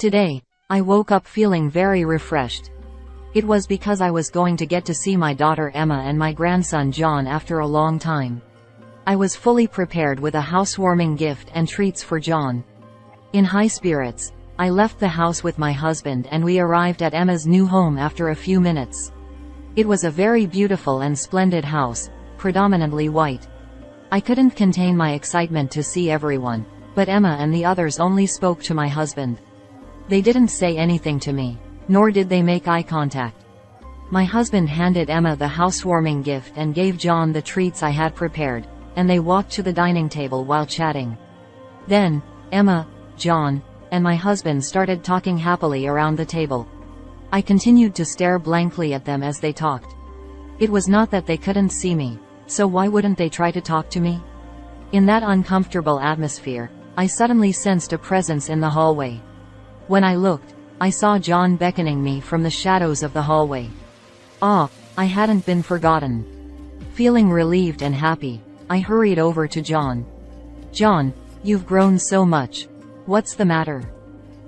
Today, I woke up feeling very refreshed. It was because I was going to get to see my daughter Emma and my grandson John after a long time. I was fully prepared with a housewarming gift and treats for John. In high spirits, I left the house with my husband and we arrived at Emma's new home after a few minutes. It was a very beautiful and splendid house, predominantly white. I couldn't contain my excitement to see everyone, but Emma and the others only spoke to my husband. They didn't say anything to me, nor did they make eye contact. My husband handed Emma the housewarming gift and gave John the treats I had prepared, and they walked to the dining table while chatting. Then, Emma, John, and my husband started talking happily around the table. I continued to stare blankly at them as they talked. It was not that they couldn't see me, so why wouldn't they try to talk to me? In that uncomfortable atmosphere, I suddenly sensed a presence in the hallway. When I looked, I saw John beckoning me from the shadows of the hallway. Ah, I hadn't been forgotten. Feeling relieved and happy, I hurried over to John. "John, you've grown so much. What's the matter?"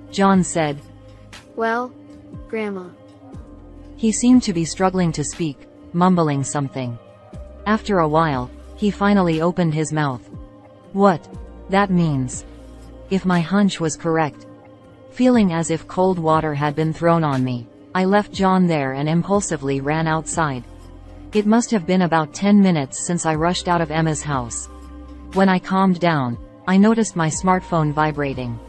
John said. "Well, Grandma." He seemed to be struggling to speak, mumbling something. After a while, he finally opened his mouth. What that means. If my hunch was correct. Feeling as if cold water had been thrown on me, I left John there and impulsively ran outside. It must have been about 10 minutes since I rushed out of Emma's house. When I calmed down, I noticed my smartphone vibrating.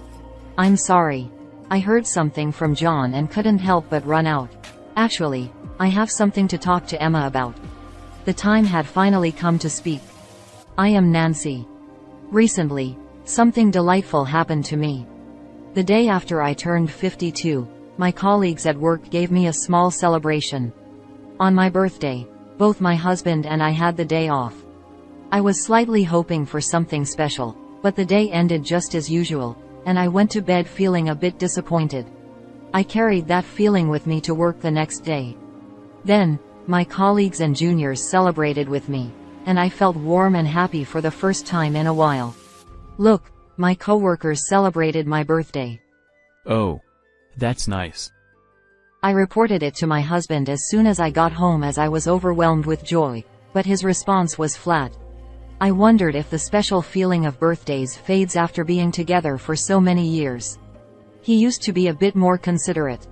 "I'm sorry. I heard something from John and couldn't help but run out. Actually, I have something to talk to Emma about." The time had finally come to speak. "I am Nancy. Recently, something delightful happened to me. The day after I turned 52, my colleagues at work gave me a small celebration. On my birthday, both my husband and I had the day off. I was slightly hoping for something special, but the day ended just as usual, and I went to bed feeling a bit disappointed. I carried that feeling with me to work the next day. Then, my colleagues and juniors celebrated with me, and I felt warm and happy for the first time in a while. Look, my coworkers celebrated my birthday. Oh, that's nice. I reported it to my husband as soon as I got home as I was overwhelmed with joy, but his response was flat. I wondered if the special feeling of birthdays fades after being together for so many years. He used to be a bit more considerate.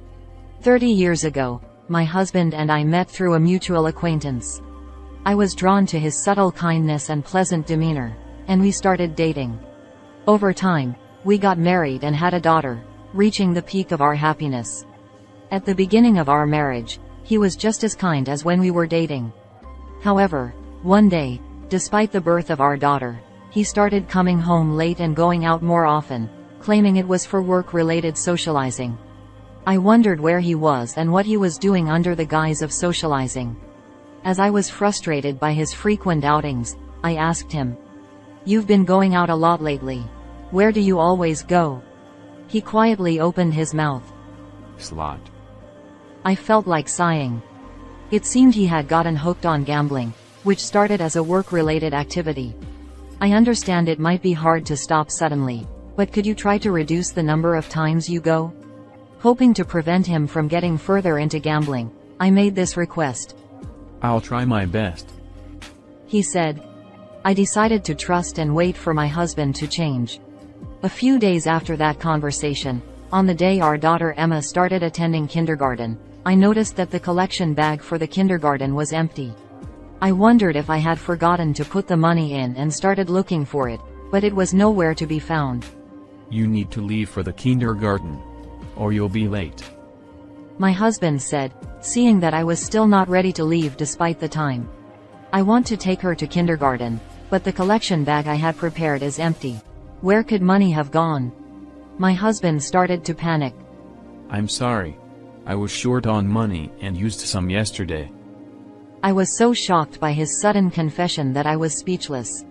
30 years ago, my husband and I met through a mutual acquaintance. I was drawn to his subtle kindness and pleasant demeanor, and we started dating. Over time, we got married and had a daughter, reaching the peak of our happiness. At the beginning of our marriage, he was just as kind as when we were dating. However, one day, despite the birth of our daughter, he started coming home late and going out more often, claiming it was for work-related socializing. I wondered where he was and what he was doing under the guise of socializing. As I was frustrated by his frequent outings, I asked him, "You've been going out a lot lately. Where do you always go?" He quietly opened his mouth. Slot. I felt like sighing. It seemed he had gotten hooked on gambling, which started as a work-related activity. I understand it might be hard to stop suddenly, but could you try to reduce the number of times you go? Hoping to prevent him from getting further into gambling, I made this request. I'll try my best, he said. I decided to trust and wait for my husband to change. A few days after that conversation, on the day our daughter Emma started attending kindergarten, I noticed that the collection bag for the kindergarten was empty. I wondered if I had forgotten to put the money in and started looking for it, but it was nowhere to be found. You need to leave for the kindergarten, or you'll be late, my husband said, seeing that I was still not ready to leave despite the time. I want to take her to kindergarten, but the collection bag I had prepared is empty. Where could money have gone? My husband started to panic. I'm sorry. I was short on money and used some yesterday. I was so shocked by his sudden confession that I was speechless.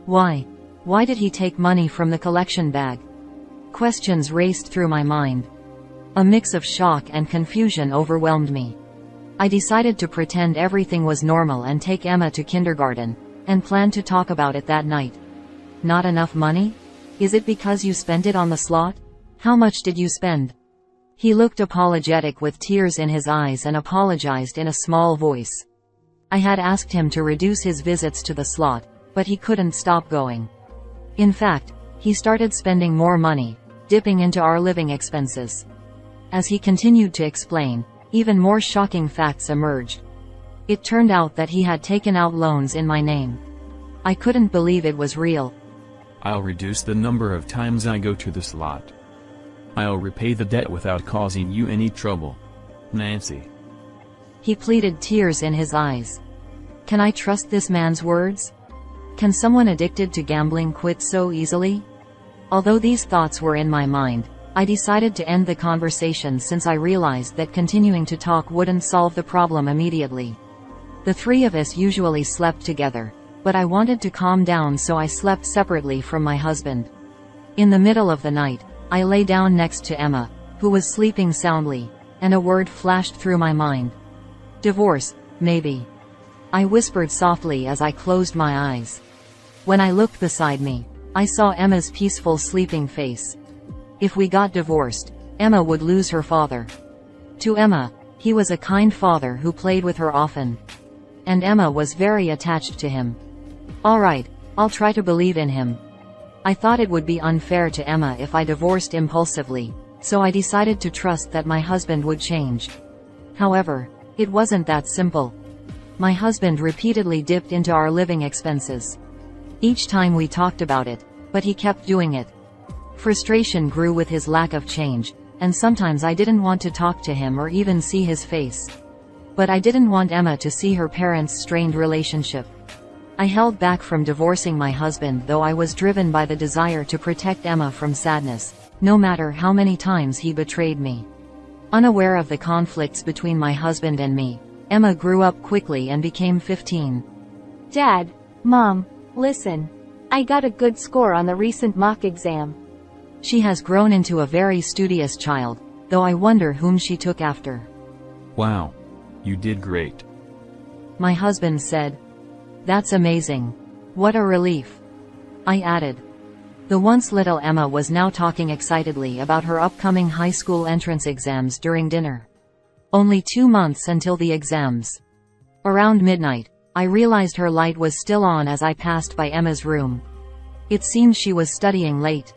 Why? Why did he take money from the collection bag? Questions raced through my mind. A mix of shock and confusion overwhelmed me. I decided to pretend everything was normal and take Emma to kindergarten, and planned to talk about it that night. Not enough money? Is it because you spent it on the slot? How much did you spend? He looked apologetic with tears in his eyes and apologized in a small voice. I had asked him to reduce his visits to the slot, but he couldn't stop going. In fact, he started spending more money, dipping into our living expenses. As he continued to explain, even more shocking facts emerged. It turned out that he had taken out loans in my name. I couldn't believe it was real. I'll reduce the number of times I go to the slot. I'll repay the debt without causing you any trouble. Nancy. He pleaded, tears in his eyes. Can I trust this man's words? Can someone addicted to gambling quit so easily? Although these thoughts were in my mind, I decided to end the conversation since I realized that continuing to talk wouldn't solve the problem immediately. The three of us usually slept together, but I wanted to calm down, so I slept separately from my husband. In the middle of the night, I lay down next to Emma, who was sleeping soundly, and a word flashed through my mind. Divorce, maybe. I whispered softly as I closed my eyes. When I looked beside me, I saw Emma's peaceful sleeping face. If we got divorced, Emma would lose her father. To Emma, he was a kind father who played with her often. And Emma was very attached to him. Alright, I'll try to believe in him. I thought it would be unfair to Emma if I divorced impulsively, so I decided to trust that my husband would change. However, it wasn't that simple. My husband repeatedly dipped into our living expenses. Each time we talked about it, but he kept doing it. Frustration grew with his lack of change, and sometimes I didn't want to talk to him or even see his face. But I didn't want Emma to see her parents' strained relationship. I held back from divorcing my husband, though I was driven by the desire to protect Emma from sadness, no matter how many times he betrayed me. Unaware of the conflicts between my husband and me, Emma grew up quickly and became 15. Dad, Mom, listen. I got a good score on the recent mock exam. She has grown into a very studious child, though I wonder whom she took after. Wow. You did great. My husband said. That's amazing. What a relief. I added. The once little Emma was now talking excitedly about her upcoming high school entrance exams during dinner. Only 2 months until the exams. Around midnight, I realized her light was still on as I passed by Emma's room. It seemed she was studying late.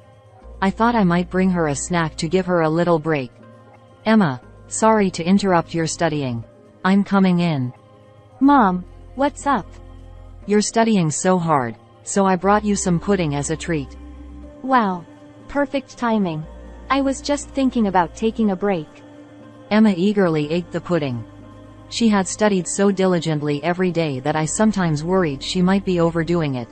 I thought I might bring her a snack to give her a little break. Emma, sorry to interrupt your studying. I'm coming in. Mom, what's up? You're studying so hard, so I brought you some pudding as a treat. Wow. Perfect timing. I was just thinking about taking a break. Emma eagerly ate the pudding. She had studied so diligently every day that I sometimes worried she might be overdoing it.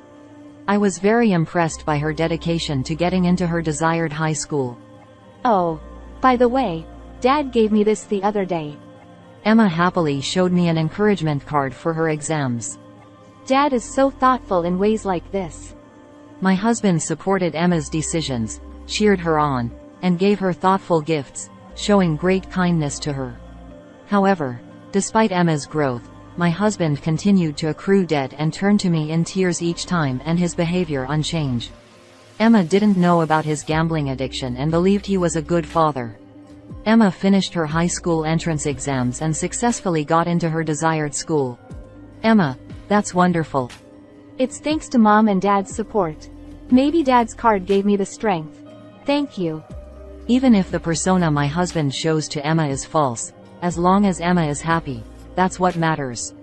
I was very impressed by her dedication to getting into her desired high school. Oh, by the way, Dad gave me this the other day. Emma happily showed me an encouragement card for her exams. Dad is so thoughtful in ways like this. My husband supported Emma's decisions, cheered her on, and gave her thoughtful gifts, showing great kindness to her. However, despite Emma's growth, my husband continued to accrue debt and turned to me in tears each time, and his behavior unchanged. Emma didn't know about his gambling addiction and believed he was a good father. Emma finished her high school entrance exams and successfully got into her desired school. Emma, that's wonderful. It's thanks to Mom and Dad's support. Maybe Dad's card gave me the strength. Thank you. Even if the persona my husband shows to Emma is false, as long as Emma is happy, that's what matters.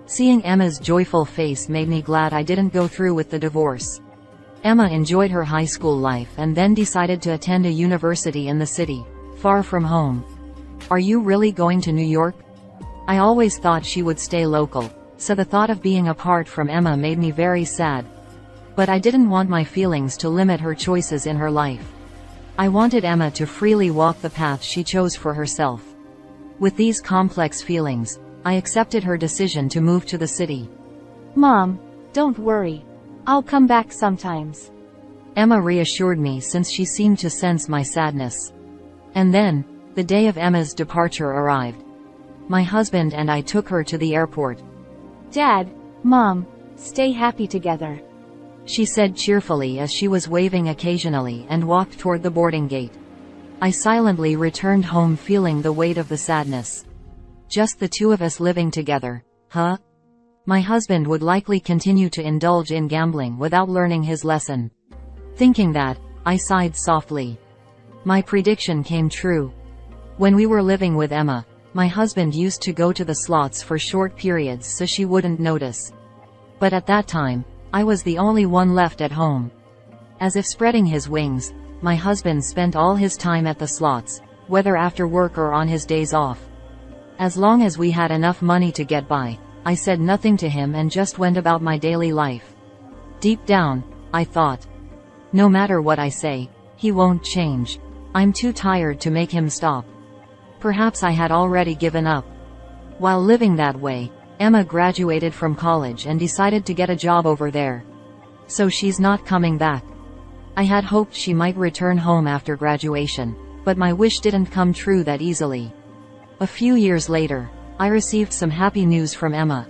Seeing Emma's joyful face made me glad I didn't go through with the divorce. Emma enjoyed her high school life and then decided to attend a university in the city, far from home. Are you really going to New York? I always thought she would stay local, so the thought of being apart from Emma made me very sad. But I didn't want my feelings to limit her choices in her life. I wanted Emma to freely walk the path she chose for herself. With these complex feelings, I accepted her decision to move to the city. Mom, don't worry. I'll come back sometimes. Emma reassured me since she seemed to sense my sadness. And then, the day of Emma's departure arrived. My husband and I took her to the airport. Dad, Mom, stay happy together. She said cheerfully as she was waving occasionally and walked toward the boarding gate. I silently returned home feeling the weight of the sadness. Just the two of us living together, huh? My husband would likely continue to indulge in gambling without learning his lesson. Thinking that, I sighed softly. My prediction came true. When we were living with Emma, my husband used to go to the slots for short periods so she wouldn't notice. But at that time, I was the only one left at home. As if spreading his wings, my husband spent all his time at the slots, whether after work or on his days off. As long as we had enough money to get by, I said nothing to him and just went about my daily life. Deep down, I thought, no matter what I say, he won't change. I'm too tired to make him stop. Perhaps I had already given up. While living that way, Emma graduated from college and decided to get a job over there. So she's not coming back. I had hoped she might return home after graduation, but my wish didn't come true that easily. A few years later, I received some happy news from Emma.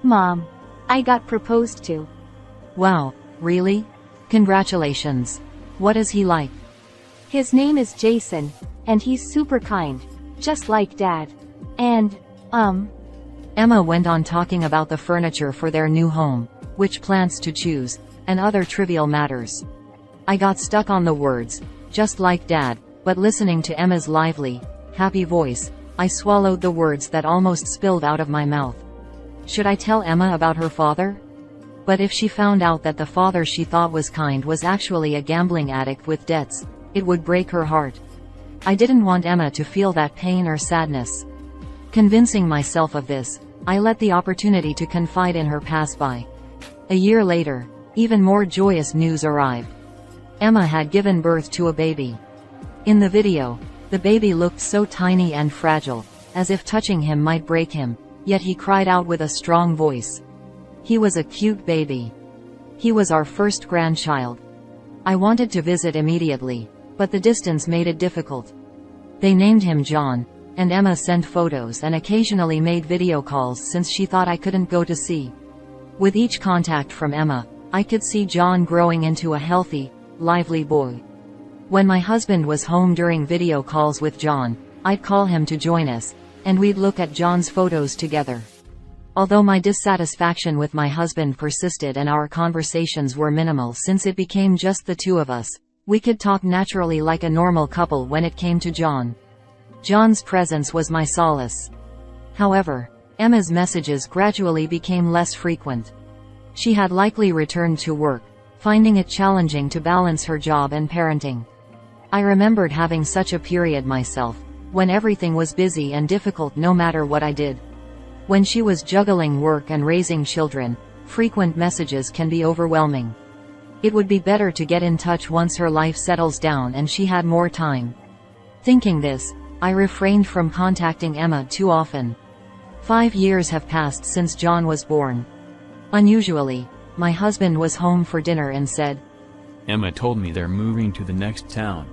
Mom, I got proposed to. Wow, really? Congratulations. What is he like? His name is Jason, and he's super kind, just like Dad. And, Emma went on talking about the furniture for their new home, which plants to choose, and other trivial matters. I got stuck on the words, just like Dad, but listening to Emma's lively, happy voice, I swallowed the words that almost spilled out of my mouth. Should I tell Emma about her father? But if she found out that the father she thought was kind was actually a gambling addict with debts, it would break her heart. I didn't want Emma to feel that pain or sadness. Convincing myself of this, I let the opportunity to confide in her pass by. A year later, even more joyous news arrived. Emma had given birth to a baby. In the video, the baby looked so tiny and fragile, as if touching him might break him, yet he cried out with a strong voice. He was a cute baby. He was our first grandchild. I wanted to visit immediately, but the distance made it difficult. They named him John, and Emma sent photos and occasionally made video calls since she thought I couldn't go to see. With each contact from Emma, I could see John growing into a healthy, lively boy. When my husband was home during video calls with John, I'd call him to join us, and we'd look at John's photos together. Although my dissatisfaction with my husband persisted and our conversations were minimal since it became just the two of us, we could talk naturally like a normal couple when it came to John. John's presence was my solace. However, Emma's messages gradually became less frequent. She had likely returned to work, finding it challenging to balance her job and parenting. I remembered having such a period myself, when everything was busy and difficult no matter what I did. When she was juggling work and raising children, frequent messages can be overwhelming. It would be better to get in touch once her life settles down and she had more time. Thinking this, I refrained from contacting Emma too often. 5 years have passed since John was born. Unusually, my husband was home for dinner and said, Emma told me they're moving to the next town.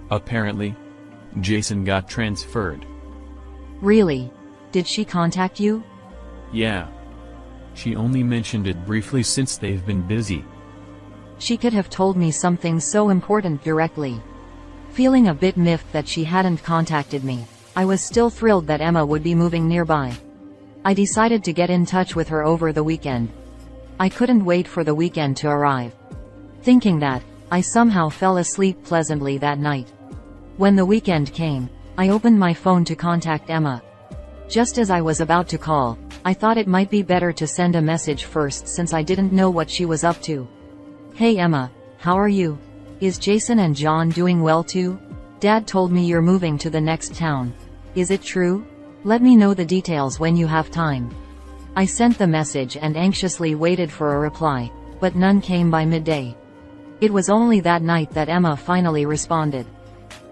Apparently, Jason got transferred. Really? Did she contact you? Yeah. She only mentioned it briefly since they've been busy. She could have told me something so important directly. Feeling a bit miffed that she hadn't contacted me, I was still thrilled that Emma would be moving nearby. I decided to get in touch with her over the weekend. I couldn't wait for the weekend to arrive. Thinking that, I somehow fell asleep pleasantly that night. When the weekend came, I opened my phone to contact Emma. Just as I was about to call, I thought it might be better to send a message first since I didn't know what she was up to. Hey Emma, how are you? Is Jason and John doing well too? Dad told me you're moving to the next town. Is it true? Let me know the details when you have time. I sent the message and anxiously waited for a reply, but none came by midday. It was only that night that Emma finally responded.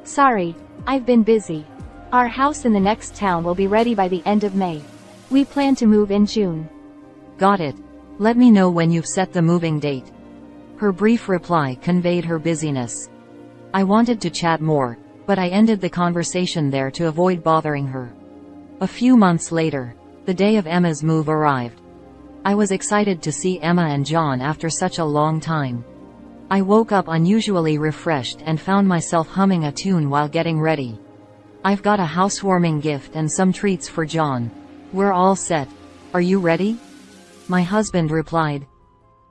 Sorry, I've been busy. Our house in the next town will be ready by the end of May. We plan to move in June. Got it. Let me know when you've set the moving date. Her brief reply conveyed her busyness. I wanted to chat more, but I ended the conversation there to avoid bothering her. A few months later, the day of Emma's move arrived. I was excited to see Emma and John after such a long time. I woke up unusually refreshed and found myself humming a tune while getting ready. I've got a housewarming gift and some treats for John. We're all set. Are you ready? My husband replied.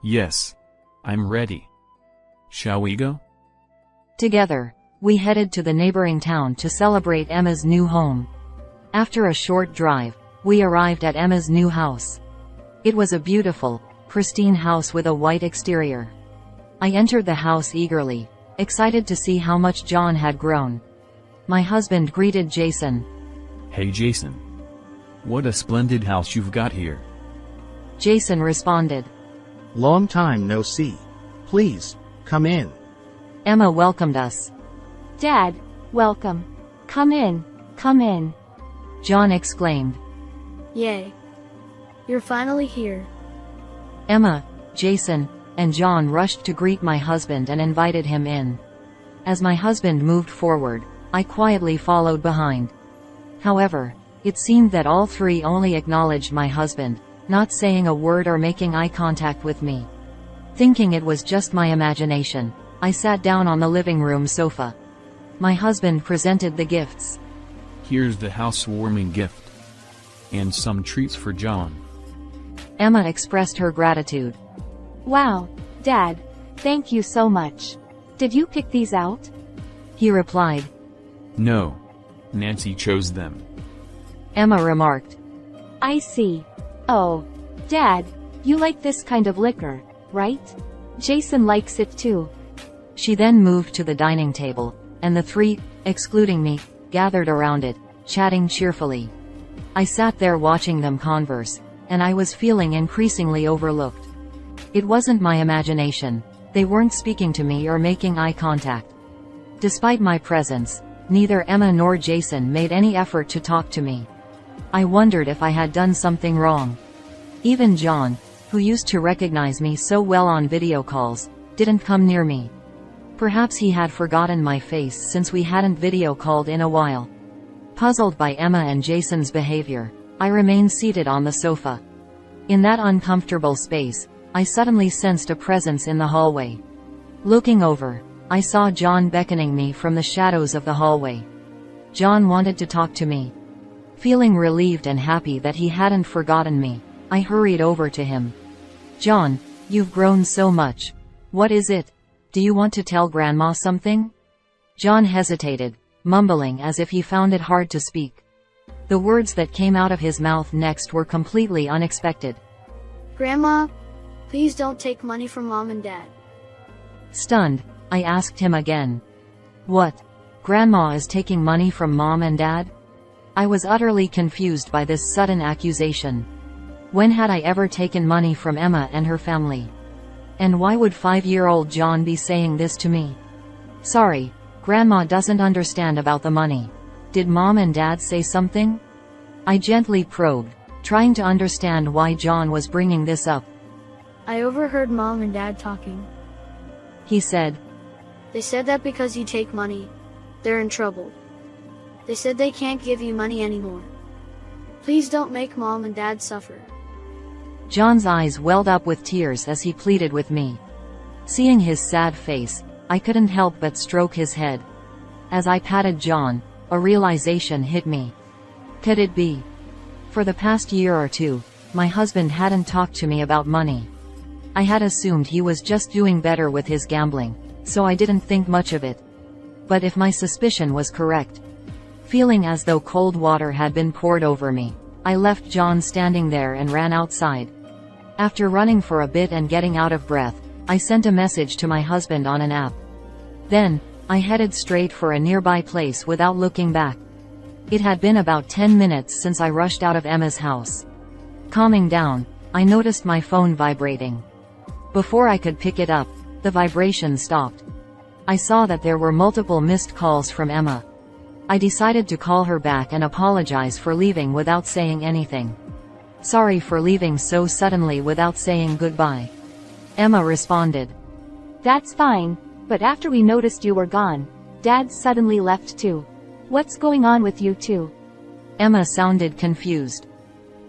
Yes. I'm ready. Shall we go? Together, we headed to the neighboring town to celebrate Emma's new home. After a short drive, we arrived at Emma's new house. It was a beautiful, pristine house with a white exterior. I entered the house eagerly, excited to see how much John had grown. My husband greeted Jason. Hey Jason. What a splendid house you've got here. Jason responded. Long time no see. Please, come in. Emma welcomed us. Dad, welcome. Come in, come in. John exclaimed. Yay. You're finally here. Emma, Jason, and John rushed to greet my husband and invited him in. As my husband moved forward, I quietly followed behind. However, it seemed that all three only acknowledged my husband, not saying a word or making eye contact with me. Thinking it was just my imagination, I sat down on the living room sofa. My husband presented the gifts. Here's the housewarming gift. And some treats for John. Emma expressed her gratitude. Wow, Dad, thank you so much. Did you pick these out? He replied. No. Nancy chose them. Emma remarked. I see. Oh, Dad, you like this kind of liquor, right? Jason likes it too. She then moved to the dining table, and the three, excluding me, gathered around it, chatting cheerfully. I sat there watching them converse, and I was feeling increasingly overlooked. It wasn't my imagination. They weren't speaking to me or making eye contact. Despite my presence, neither Emma nor Jason made any effort to talk to me. I wondered if I had done something wrong. Even John, who used to recognize me so well on video calls, didn't come near me. Perhaps he had forgotten my face since we hadn't video called in a while. Puzzled by Emma and Jason's behavior, I remained seated on the sofa. In that uncomfortable space, I suddenly sensed a presence in the hallway. Looking over, I saw John beckoning me from the shadows of the hallway. John wanted to talk to me. Feeling relieved and happy that he hadn't forgotten me, I hurried over to him. John, you've grown so much. What is it? Do you want to tell Grandma something? John hesitated, mumbling as if he found it hard to speak. The words that came out of his mouth next were completely unexpected. Grandma, please don't take money from Mom and Dad. Stunned, I asked him again. What? Grandma is taking money from Mom and Dad? I was utterly confused by this sudden accusation. When had I ever taken money from Emma and her family? And why would 5-year-old John be saying this to me? Sorry, Grandma doesn't understand about the money. Did Mom and Dad say something? I gently probed, trying to understand why John was bringing this up. I overheard Mom and Dad talking. He said. They said that because you take money, they're in trouble. They said they can't give you money anymore. Please don't make Mom and Dad suffer. John's eyes welled up with tears as he pleaded with me. Seeing his sad face, I couldn't help but stroke his head. As I patted John, a realization hit me. Could it be? For the past year or two, my husband hadn't talked to me about money. I had assumed he was just doing better with his gambling, so I didn't think much of it. But if my suspicion was correct, feeling as though cold water had been poured over me, I left John standing there and ran outside. After running for a bit and getting out of breath, I sent a message to my husband on an app. Then, I headed straight for a nearby place without looking back. It had been about 10 minutes since I rushed out of Emma's house. Calming down, I noticed my phone vibrating. Before I could pick it up, the vibration stopped. I saw that there were multiple missed calls from Emma. I decided to call her back and apologize for leaving without saying anything. Sorry for leaving so suddenly without saying goodbye. Emma responded. That's fine, but after we noticed you were gone, Dad suddenly left too. What's going on with you two? Emma sounded confused.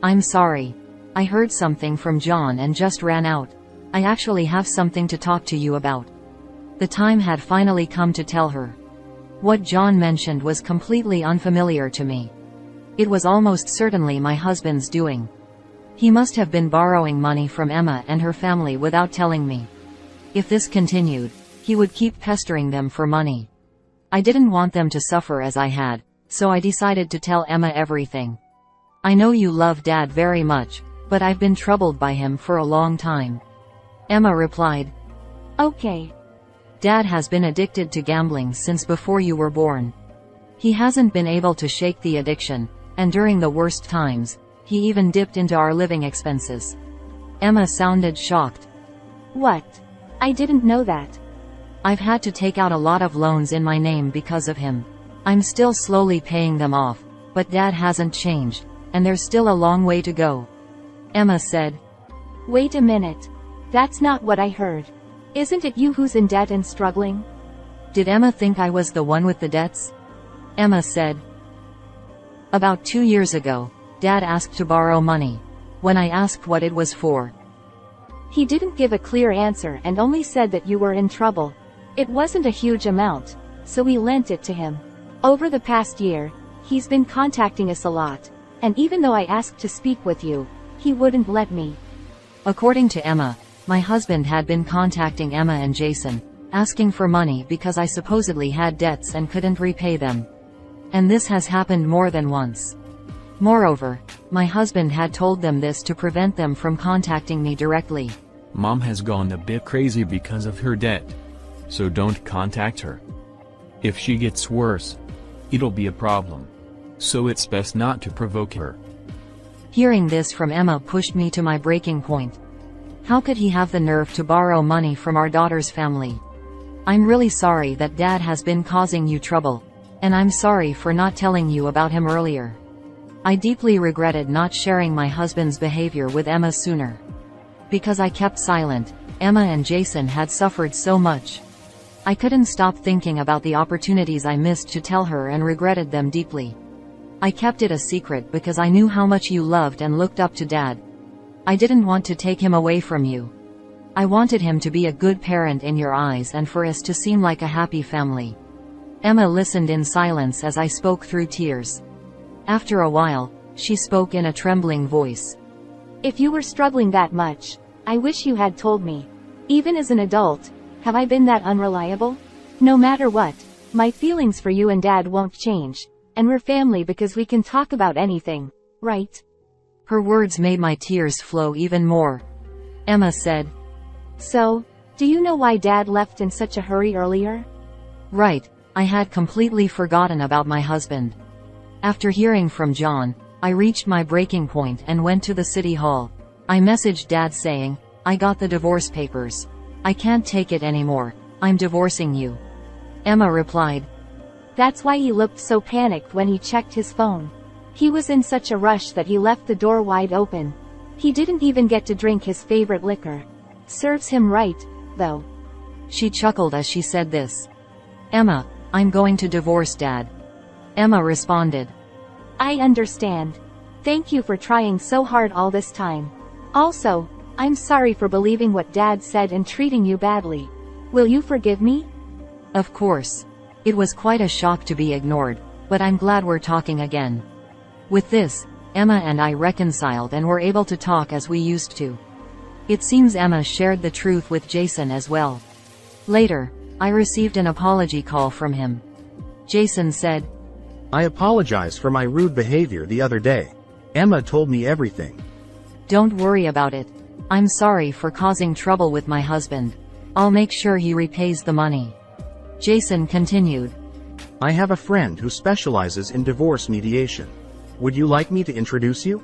I'm sorry. I heard something from John and just ran out. I actually have something to talk to you about. The time had finally come to tell her. What John mentioned was completely unfamiliar to me. It was almost certainly my husband's doing. He must have been borrowing money from Emma and her family without telling me. If this continued, he would keep pestering them for money. I didn't want them to suffer as I had, so I decided to tell Emma everything. I know you love Dad very much, but I've been troubled by him for a long time. Emma replied, Okay. Dad has been addicted to gambling since before you were born. He hasn't been able to shake the addiction, and during the worst times, he even dipped into our living expenses. Emma sounded shocked. What? I didn't know that. I've had to take out a lot of loans in my name because of him. I'm still slowly paying them off, but Dad hasn't changed, and there's still a long way to go. Emma said. Wait a minute. That's not what I heard. Isn't it you who's in debt and struggling? Did Emma think I was the one with the debts? Emma said. About 2 years ago, Dad asked to borrow money. When I asked what it was for, he didn't give a clear answer and only said that you were in trouble. It wasn't a huge amount, so we lent it to him. Over the past year, he's been contacting us a lot, and even though I asked to speak with you, he wouldn't let me. According to Emma, my husband had been contacting Emma and Jason, asking for money because I supposedly had debts and couldn't repay them. And this has happened more than once. Moreover, my husband had told them this to prevent them from contacting me directly. Mom has gone a bit crazy because of her debt. So don't contact her. If she gets worse, it'll be a problem. So it's best not to provoke her. Hearing this from Emma pushed me to my breaking point. How could he have the nerve to borrow money from our daughter's family? I'm really sorry that Dad has been causing you trouble, and I'm sorry for not telling you about him earlier. I deeply regretted not sharing my husband's behavior with Emma sooner. Because I kept silent, Emma and Jason had suffered so much. I couldn't stop thinking about the opportunities I missed to tell her and regretted them deeply. I kept it a secret because I knew how much you loved and looked up to Dad. I didn't want to take him away from you. I wanted him to be a good parent in your eyes and for us to seem like a happy family. Emma listened in silence as I spoke through tears. After a while, she spoke in a trembling voice. If you were struggling that much, I wish you had told me. Even as an adult, have I been that unreliable? No matter what, my feelings for you and Dad won't change, and we're family because we can talk about anything, right? Her words made my tears flow even more. Emma said. So, do you know why Dad left in such a hurry earlier? Right, I had completely forgotten about my husband. After hearing from John, I reached my breaking point and went to the city hall. I messaged Dad saying, I got the divorce papers. I can't take it anymore, I'm divorcing you. Emma replied. That's why he looked so panicked when he checked his phone. He was in such a rush that he left the door wide open. He didn't even get to drink his favorite liquor. Serves him right, though. She chuckled as she said this. Emma, I'm going to divorce Dad. Emma responded. I understand. Thank you for trying so hard all this time. Also, I'm sorry for believing what Dad said and treating you badly. Will you forgive me? Of course. It was quite a shock to be ignored, but I'm glad we're talking again. With this, Emma and I reconciled and were able to talk as we used to. It seems Emma shared the truth with Jason as well. Later, I received an apology call from him. Jason said, I apologize for my rude behavior the other day. Emma told me everything. Don't worry about it. I'm sorry for causing trouble with my husband. I'll make sure he repays the money. Jason continued. I have a friend who specializes in divorce mediation. Would you like me to introduce you?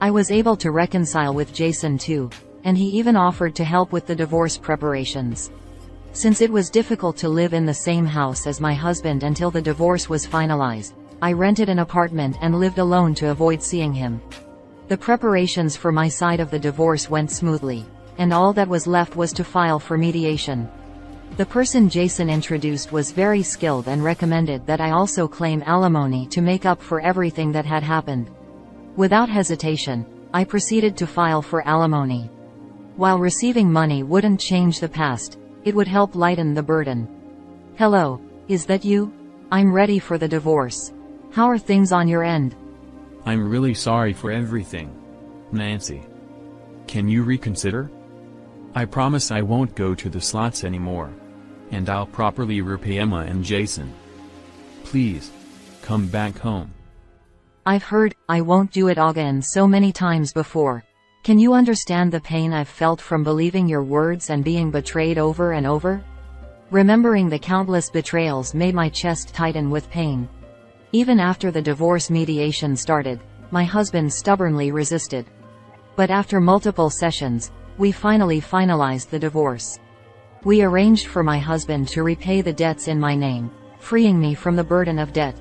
I was able to reconcile with Jason too, and he even offered to help with the divorce preparations. Since it was difficult to live in the same house as my husband until the divorce was finalized, I rented an apartment and lived alone to avoid seeing him. The preparations for my side of the divorce went smoothly, and all that was left was to file for mediation. The person Jason introduced was very skilled and recommended that I also claim alimony to make up for everything that had happened. Without hesitation, I proceeded to file for alimony. While receiving money wouldn't change the past, It would help lighten the burden. Hello, is that you? I'm ready for the divorce. How are things on your end? I'm really sorry for everything, Nancy. Can you reconsider? I promise I won't go to the slots anymore. And I'll properly repay Emma and Jason. Please, come back home. I've heard, I won't do it again so many times before. Can you understand the pain I've felt from believing your words and being betrayed over and over? Remembering the countless betrayals made my chest tighten with pain. Even after the divorce mediation started, my husband stubbornly resisted. But after multiple sessions, we finally finalized the divorce. We arranged for my husband to repay the debts in my name, freeing me from the burden of debt.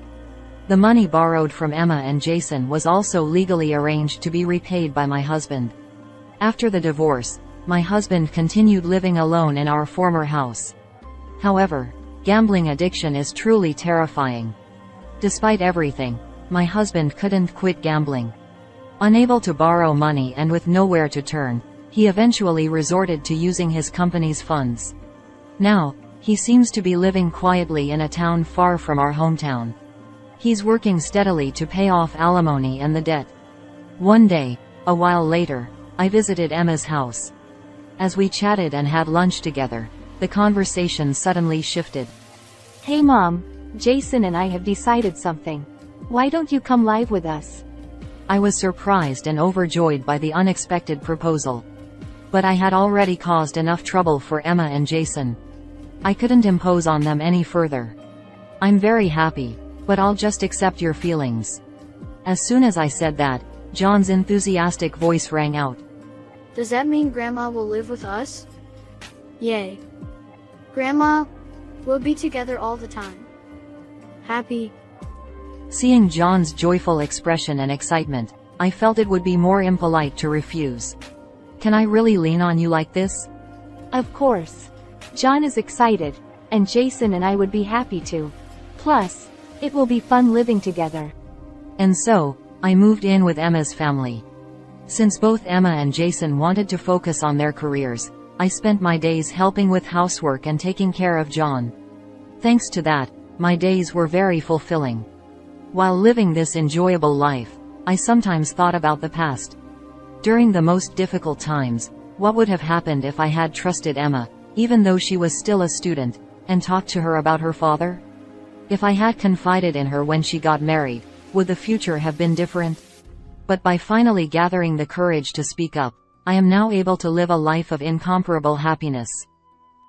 The money borrowed from Emma and Jason was also legally arranged to be repaid by my husband. After the divorce, my husband continued living alone in our former house. However, gambling addiction is truly terrifying. Despite everything, my husband couldn't quit gambling. Unable to borrow money and with nowhere to turn, he eventually resorted to using his company's funds. Now, he seems to be living quietly in a town far from our hometown. He's working steadily to pay off alimony and the debt. One day, a while later, I visited Emma's house. As we chatted and had lunch together, the conversation suddenly shifted. Hey Mom, Jason and I have decided something. Why don't you come live with us? I was surprised and overjoyed by the unexpected proposal. But I had already caused enough trouble for Emma and Jason. I couldn't impose on them any further. I'm very happy, but I'll just accept your feelings. As soon as I said that, John's enthusiastic voice rang out. Does that mean Grandma will live with us? Yay. Grandma, we'll be together all the time. Happy. Seeing John's joyful expression and excitement, I felt it would be more impolite to refuse. Can I really lean on you like this? Of course. John is excited, and Jason and I would be happy to. Plus, it will be fun living together. And so, I moved in with Emma's family. Since both Emma and Jason wanted to focus on their careers, I spent my days helping with housework and taking care of John. Thanks to that, my days were very fulfilling. While living this enjoyable life, I sometimes thought about the past. During the most difficult times, what would have happened if I had trusted Emma, even though she was still a student, and talked to her about her father? If I had confided in her when she got married, would the future have been different? But by finally gathering the courage to speak up, I am now able to live a life of incomparable happiness.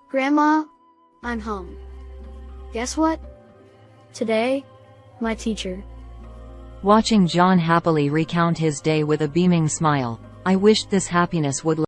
Grandma, I'm home. Guess what? Today, my teacher. Watching John happily recount his day with a beaming smile, I wished this happiness would